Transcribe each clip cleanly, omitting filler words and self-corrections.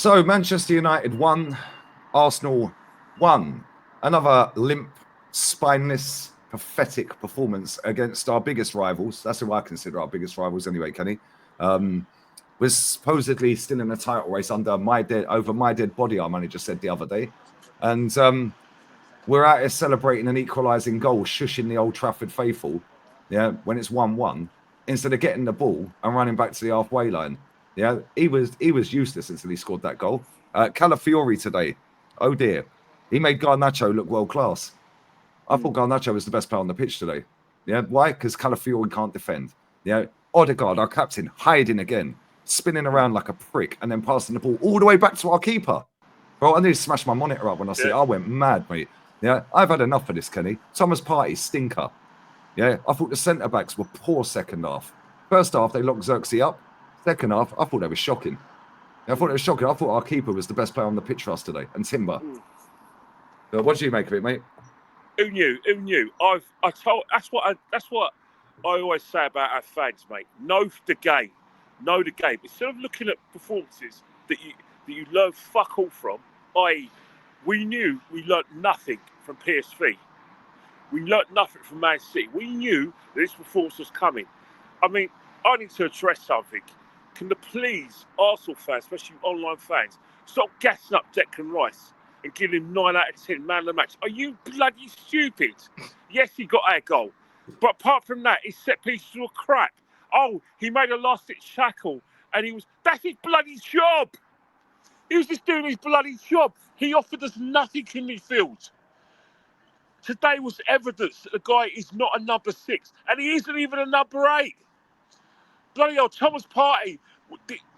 So Manchester United won, Arsenal won. Another limp, spineless, pathetic performance against our biggest rivals. That's who I consider our biggest rivals anyway, Kenny. We're supposedly still in a title race over my dead body, our manager said the other day. And we're out here celebrating an equalising goal, shushing the Old Trafford faithful, when it's 1-1, instead of getting the ball and running back to the halfway line. Yeah, he was useless until he scored that goal. Calafiori today, oh dear, he made Garnacho look world class. I thought Garnacho was the best player on the pitch today. Yeah, why? Because Calafiori can't defend. Yeah, Odegaard, our captain, hiding again, spinning around like a prick, and then passing the ball all the way back to our keeper. Bro, I nearly smashed my monitor up when I see it. I went mad, mate. Yeah, I've had enough of this, Kenny. Thomas Partey, stinker. Yeah, I thought the centre backs were poor second half. First half, they locked Xerxes up. Second half, I thought they were shocking. I thought it was shocking. I thought our keeper was the best player on the pitch for us today, and Timber. What do you make of it, mate? Who knew? Who knew? That's what I always say about our fans, mate. Know the game. Know the game. Instead of looking at performances that you learn fuck all from, i.e., we knew we learnt nothing from PSV. We learnt nothing from Man City. We knew that this performance was coming. I mean, I need to address something. Can the please Arsenal fans, especially online fans, stop gassing up Declan Rice and giving him 9 out of 10 man of the match? Are you bloody stupid? Yes, he got our goal. But apart from that, his set pieces were crap. Oh, he made a last-ditch tackle and that's his bloody job. He was just doing his bloody job. He offered us nothing in midfield. Today was evidence that the guy is not a number 6, and he isn't even a number 8. Bloody hell, Thomas Partey,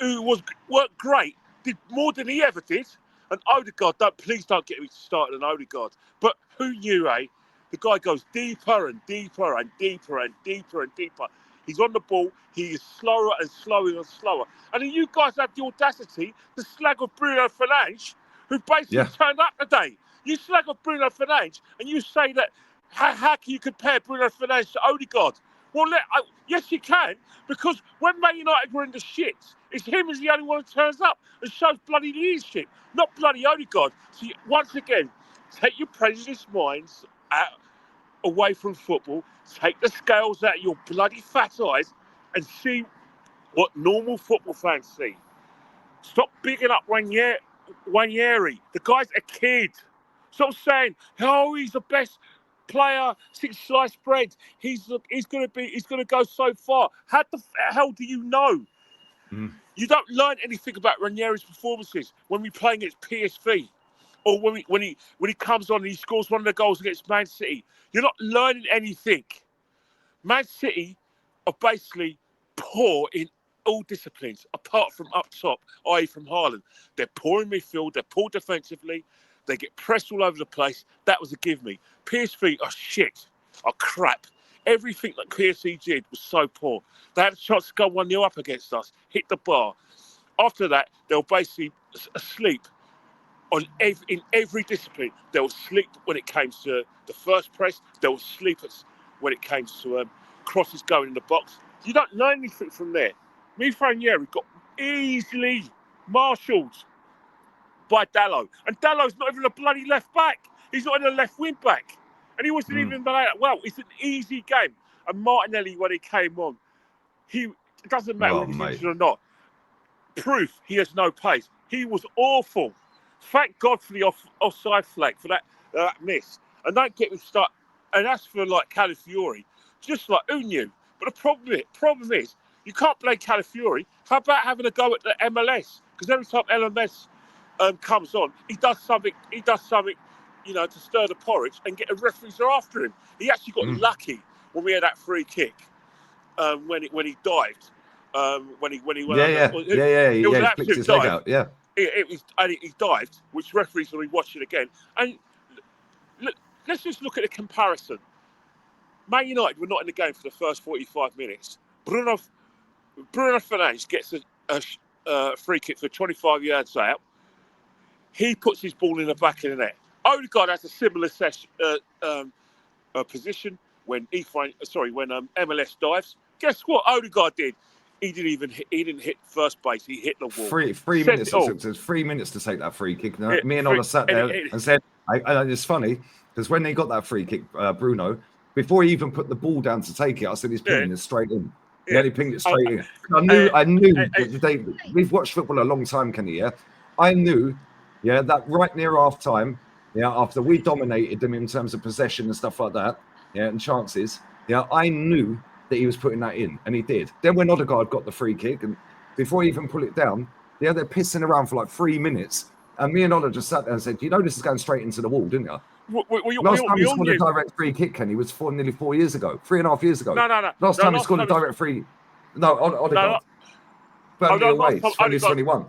who worked great, did more than he ever did. And Odegaard, please don't get me started on Odegaard. But who knew, eh? The guy goes deeper and deeper and deeper and deeper and deeper. He's on the ball. He is slower and slower and slower. And then you guys have the audacity to slag off Bruno Fernandes, who basically turned up today. You slag off Bruno Fernandes and you say that, how can you compare Bruno Fernandes to Odegaard? Well, yes, you can, because when Man United were in the shits, it's him as the only one who turns up and shows bloody leadership, not bloody Odegaard. So once again, take your prejudiced minds away from football, take the scales out of your bloody fat eyes and see what normal football fans see. Stop bigging up Ranieri. The guy's a kid. Stop saying, oh, he's the best player since sliced bread. He's gonna go so far. How the hell do you know? You don't learn anything about Ranieri's performances when we play against PSV, or when he comes on and he scores one of the goals against Man City. You're not learning anything. Man City are basically poor in all disciplines, apart from up top, i.e. from Haaland. They're poor in midfield, they're poor defensively, they get pressed all over the place. That was a give me. PSV are shit, are crap. Everything that PSV did was so poor. They had a chance to go 1-0 up against us, hit the bar. After that, they were basically asleep in every discipline. They were asleep when it came to the first press. They were asleep when it came to crosses going in the box. You don't learn anything from there. Ranieri got easily marshalled by Dalot. And Dallot's not even a bloody left back. He's not even a left wing back. And he wasn't even that well. It's an easy game. And Martinelli, when he came on, it doesn't matter whether he's injured or not. Proof he has no pace. He was awful. Thank God for the offside flag, for that miss. And don't get me started. And as for Calafiori, just like who knew? But the problem is, you can't blame Calafiori. How about having a go at the MLS? Because every time MLS comes on, he does something, to stir the porridge and get a referees after him. He actually got lucky when we had that free kick when he dived. When he went it was an absolute dive. Out, yeah. He dived, which referees will be watching again. And let's just look at the comparison. Man United were not in the game for the first 45 minutes. Bruno Fernandes gets a free kick for 25 yards out. He puts his ball in the back of the net. Odegaard has a similar position when MLS dives. Guess what Odegaard did? he didn't hit first base. He hit the wall. Three minutes. It took us 3 minutes to take that free kick. Me and Ola sat there and said, and it's funny because when they got that free kick, Bruno, before he even put the ball down to take it, I said he's pinging it straight in. Yeah, he pinged it straight in. I knew that we've watched football a long time, Kenny. Yeah, I knew, that right near half time, after we dominated them in terms of possession and stuff like that, and chances, I knew that he was putting that in, and he did. Then when Odegaard got the free kick, and before he even put it down, they're pissing around for like 3 minutes, and me and Ola just sat there and said, this is going straight into the wall, didn't you? Last time he scored a direct free kick, Kenny, was nearly 4 years ago, 3.5 years ago. No. Last time he scored a direct free. No, Odegaard. Burnley away, 2021.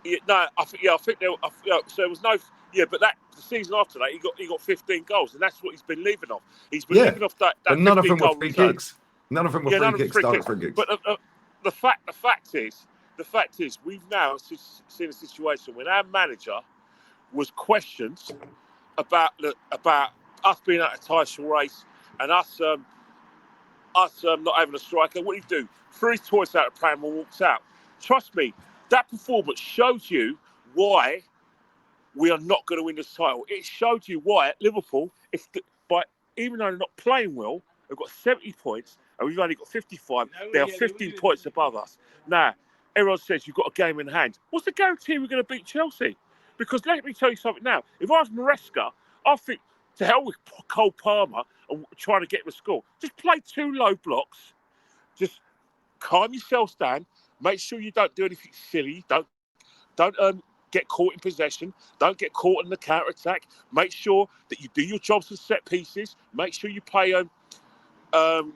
I think there. So there was no. Yeah, but the season after that, he got 15 goals, and that's what he's been leaving off. He's been leaving off that. But none of them were free kicks. None of them were free kicks. But the fact is, we've now seen a situation when our manager was questioned about us being at a title race and us not having a striker. What did he do? Threw his toys out of the pram and walked out. Trust me, that performance shows you why we are not going to win this title. It showed you why at Liverpool, even though they're not playing well, they've got 70 points and we've only got 55. They are 15 points above us. Now, everyone says you've got a game in hand. What's the guarantee we're going to beat Chelsea? Because let me tell you something now. If I was Maresca, I think to hell with Cole Palmer and trying to get him a score. Just play 2 low blocks. Just calm yourselves down. Make sure you don't do anything silly. Don't get caught in possession. Don't get caught in the counter attack. Make sure that you do your jobs with set pieces. Make sure you play the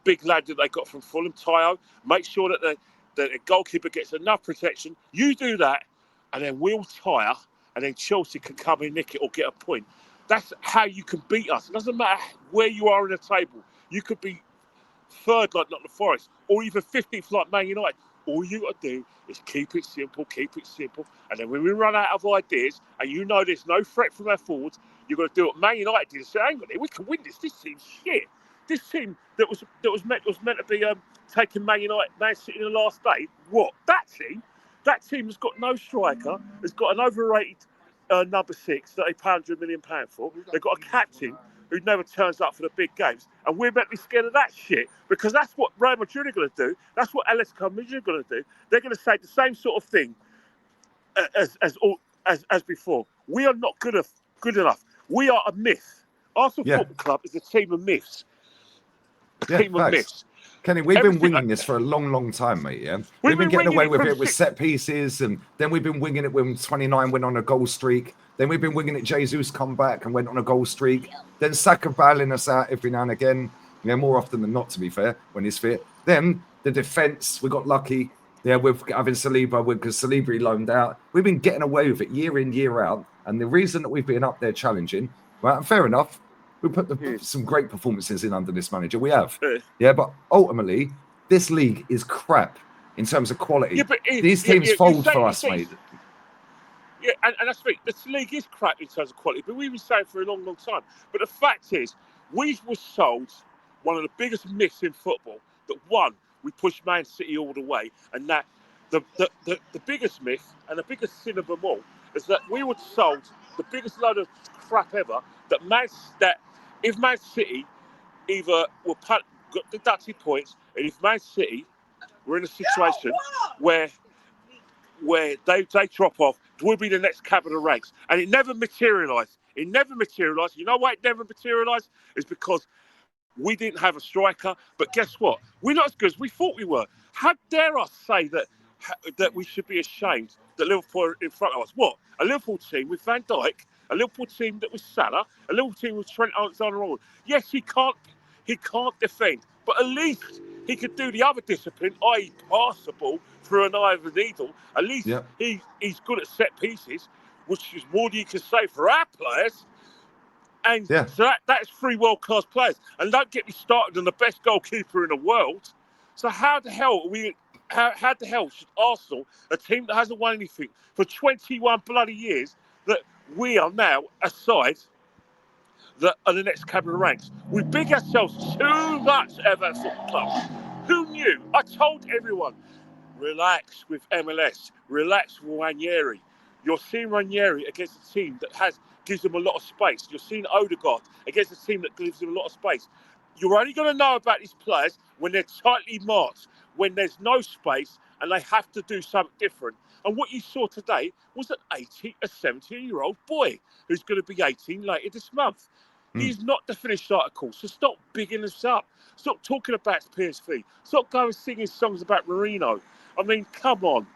big lad that they got from Fulham, Tayo. Make sure that the goalkeeper gets enough protection. You do that, and then we'll tire, and then Chelsea can come and nick it or get a point. That's how you can beat us. It doesn't matter where you are in the table. You could be third like Nottingham Forest, or even 15th like Man United. All you got to do is keep it simple. And then when we run out of ideas, and there's no threat from our forwards, you've got to do what Man United did and say, hang on, we can win this. This team's shit. This team that was meant to be taking Man City in the last day. What? That team has got no striker, has got an overrated number 6 that they pay £100 million for. They've got a captain who never turns up for the big games. And we're meant to be scared of that shit because that's what Real Madrid are going to do. That's what Atletico Madrid are going to do. They're going to say the same sort of thing as before. We are not good enough. We are a myth. Arsenal Football Club is a team of myths. Team of myths. Kenny, we've been winging this for a long, long time, mate. Yeah, we've been getting away with it with set pieces, and then we've been winging it when 29 went on a goal streak. Then we've been winging it. Jesus come back and went on a goal streak. Then Saka bailing us out every now and again. More often than not, to be fair, when he's fit. Then the defense, we got lucky. With having Saliba, because Saliba loaned out. We've been getting away with it year in, year out. And the reason that we've been up there challenging, right, and fair enough, we put some great performances in under this manager. We have. But ultimately, this league is crap in terms of quality. These teams fold for us, mate. Yeah, and that's right. This league is crap in terms of quality, but we've been saying for a long, long time. But the fact is, we were sold one of the biggest myths in football, that one, we pushed Man City all the way, and that the biggest myth and the biggest sin of them all is that we were sold the biggest load of crap ever, that if Man City either got deducted points, and if Man City were in a situation where they drop off, we'll be the next cab of the ranks. And it never materialised. You know why it never materialised? It's because we didn't have a striker. But guess what? We're not as good as we thought we were. How dare us say that we should be ashamed that Liverpool are in front of us? What? A Liverpool team with Van Dijk, a Liverpool team that was Salah, a Liverpool team with Trent Alexander-Arnold. Yes, he can't defend, but at least he could do the other discipline, i.e. pass the ball through an eye of a needle. At least he's good at set pieces, which is more than you can say for our players. And so that's 3 world-class players. And don't get me started on the best goalkeeper in the world. So how the hell should Arsenal, a team that hasn't won anything for 21 bloody years, that we are now a side that are the next cab of the ranks? We big ourselves too much at that football club. Who knew? I told everyone, relax with MLS, relax with Ranieri. You're seeing Ranieri against a team that gives them a lot of space. You're seeing Odegaard against a team that gives them a lot of space. You're only going to know about these players when they're tightly marked, when there's no space and they have to do something different. And what you saw today was a 17-year-old boy who's going to be 18 later this month. He's not the finished article, so stop bigging us up. Stop talking about PSV. Stop going singing songs about Marino. I mean, come on.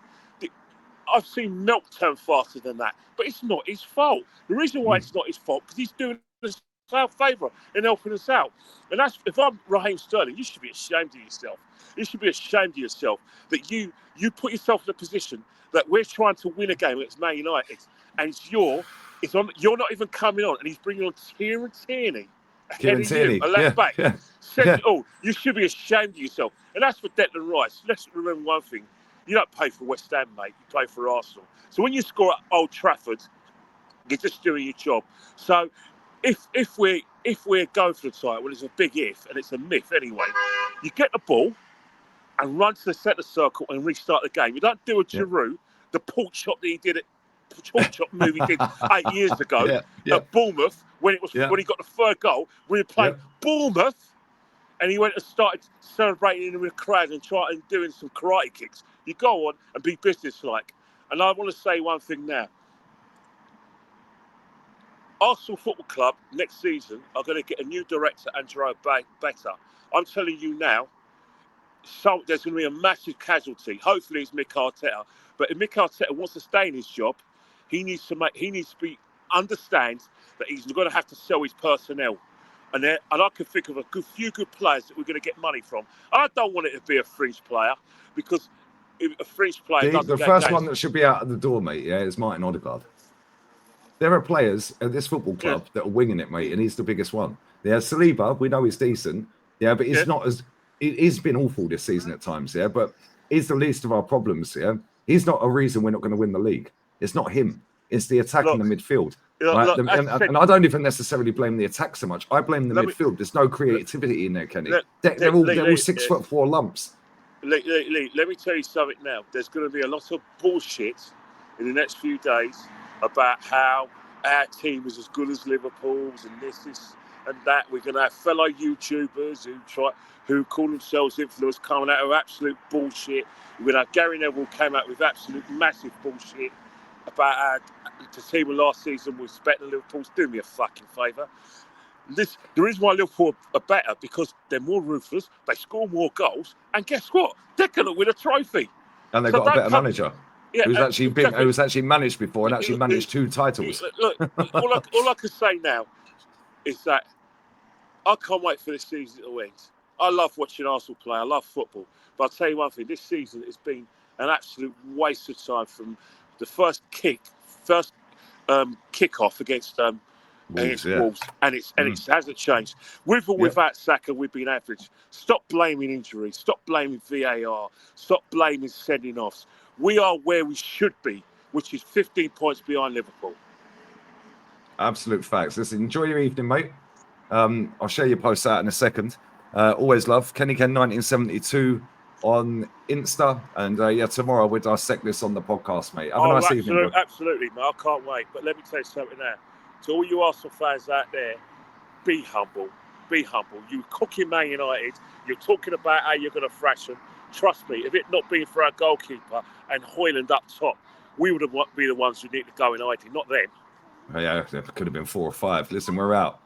I've seen Milk turn faster than that, but it's not his fault. The reason why it's not his fault, because he's doing us a favour in helping us out. And that's, if I'm Raheem Sterling, you should be ashamed of yourself. You should be ashamed of yourself that you put yourself in a position that we're trying to win a game against Man United, and you're not even coming on, and he's bringing on Kieran Tierney ahead of you, a left back. You should be ashamed of yourself. And that's for Declan Rice. Let's remember one thing. You don't play for West Ham, mate. You play for Arsenal. So when you score at Old Trafford, you're just doing your job. So if we're going for the title, well, it's a big if, and it's a myth anyway. You get the ball and run to the centre circle and restart the game. You don't do a Giroud, the pork chop that he did at pork chop move he did 8 years ago at Bournemouth when he got the third goal. We were playing Bournemouth. And he went and started celebrating in the crowd and doing some karate kicks. You go on and be businesslike. And I want to say one thing now. Arsenal Football Club next season are going to get a new director, Andrea Better. I'm telling you now, there's going to be a massive casualty. Hopefully it's Mick Arteta. But if Mick Arteta wants to stay in his job, he needs to understand that he's going to have to sell his personnel. And I can think of a few good players that we're going to get money from. I don't want it to be a fringe player, because if a fringe player the first one that should be out of the door, mate, is Martin Odegaard. There are players at this football club that are winging it, mate, and he's the biggest one. Saliba, we know he's decent, but he's not as... He's been awful this season at times, but he's the least of our problems, He's not a reason we're not going to win the league. It's not him. It's the attack in the midfield. Right? And I don't even necessarily blame the attack so much. I blame the midfield. There's no creativity in there, Kenny. They're all 6'4" lumps. Lee, let me tell you something now. There's going to be a lot of bullshit in the next few days about how our team is as good as Liverpool's and this and that. We're going to have fellow YouTubers who call themselves influencers coming out of absolute bullshit. We're going to have Gary Neville came out with absolute massive bullshit about the team of last season was better than Liverpool's. Do me a fucking favour. The reason why Liverpool are better, because they're more ruthless, they score more goals, and guess what? They're going to win a trophy. And they've got a better manager. Who's actually managed before and actually managed 2 titles. Look, all I can say now is that I can't wait for this season to end. I love watching Arsenal play. I love football. But I'll tell you one thing, this season has been an absolute waste of time from the first kick-off against Wolves, and it hasn't changed. With or without Saka, we've been average. Stop blaming injuries. Stop blaming VAR. Stop blaming sending offs. We are where we should be, which is 15 points behind Liverpool. Absolute facts. Listen, enjoy your evening, mate. I'll share your posts out in a second. Always love Kenny Ken 1972 on Insta, and tomorrow we'll dissect this on the podcast, mate. Have a nice evening, bro. Absolutely, mate. I can't wait. But let me tell you something now. To all you Arsenal fans out there, be humble. Be humble. You're cooking Man United. You're talking about how you're going to thrash them. Trust me, if it not been for our goalkeeper and Hoyland up top, we would have been the ones who need to go in hiding, not them. Yeah, it could have been 4 or 5. Listen, we're out.